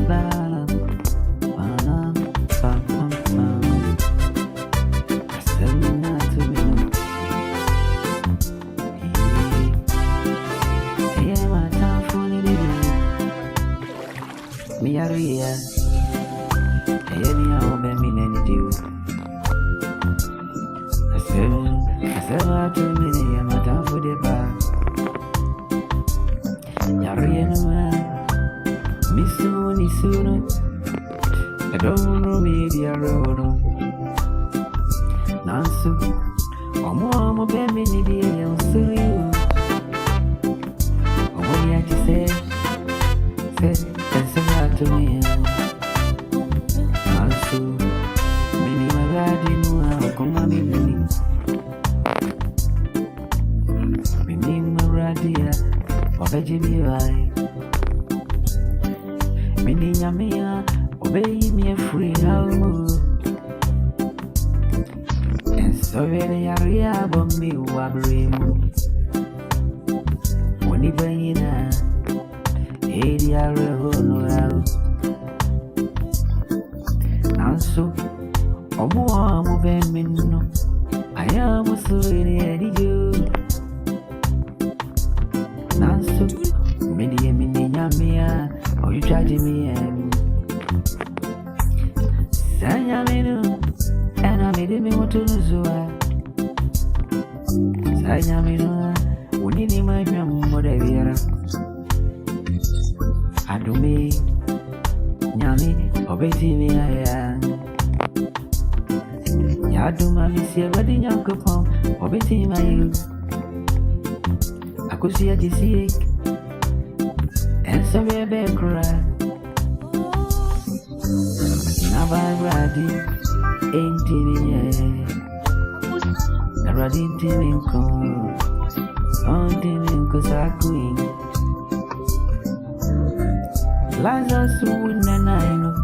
la la, ba-la, ba-bum-bum. I said not to me, yeah, my time for it. Me a real, yeah, me a obe me nene do. I said not to me, yeah, my time for the bar. Ya real man, me soon. I don't know me the road. Nansu, I'm a baby, I'm serious. What do you say? That's a lot to me. Nansu, many my riding, come on, many my radia, or veggie eye. Many yamia, obey me a free house. So very area bomb me wabrim. When he bring in a area no out. Now so Omo ben minno. I am so in you. Now so many yamia, or you charging me and Sanyamino. And I made me want to lose. Sanyamino, we need my mother. I do me, Yami, obey me. I am Yadu, my miss, but in your coupon, obey my youth. I could see a disease and some baby cry. Now I'm ready. Ain't it I didn't think on didn't cause I queen Lazarus would and I know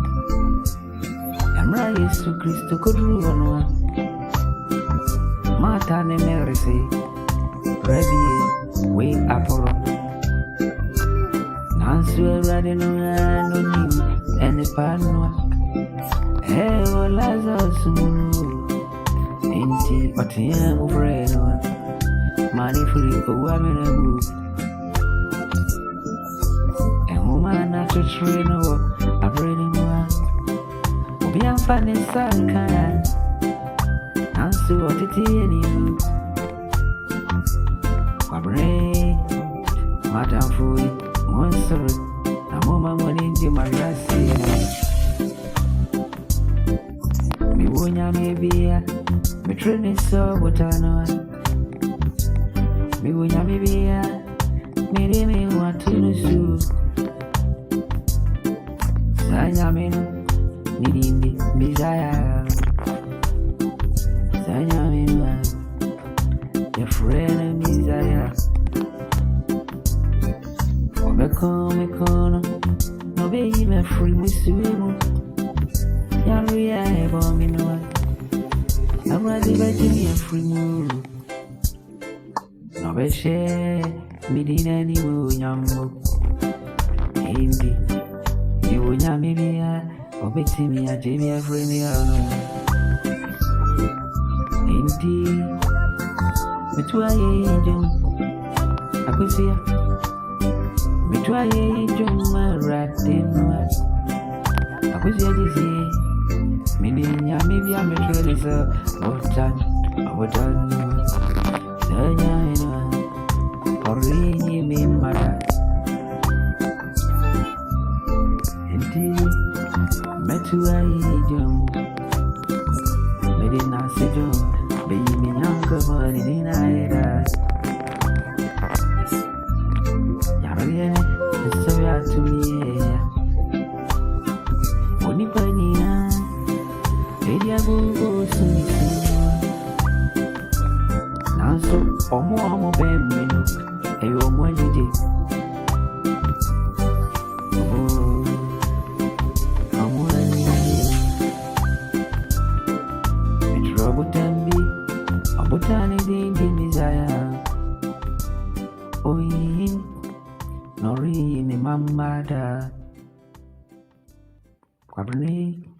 I'm right to Christo could run Martha and Mary say ready way up or Nancy riding on him and the pan. Hey, Lazarus, ain't it? But yeah, over anyone. Money free for women and group. And woman not to train over. I'm reading one. Be a funny son, can answer what it is you. Fabre, Madame Fui, Monster, a woman money in my glass. Maybe me training so what I know. Me when ya maybe me want to know. Sanya me needing the desire. Sanya me your friend and desire. Me come, no baby me free me swim. Yari I bomb me no. I'm ready to give me a free move. No be share me din any mo nyambo. Hindi you nyami bia obeti me a jemi a free me ano. Hindi me twa ye jom akusia me twa ye jom maratin wa akusia disi. Maybe I'm a trailer, sir. What done? Or really me, mother. Indeed, met you a jump. Maybe not say jump, baby, me younger, but it ain't I. Yarian, it's so hard to me. Only funny now. Now so, Omo baby, a woman did. Trouble can be a botany in desire. Oh, Nori ni mamada. Kwabrini.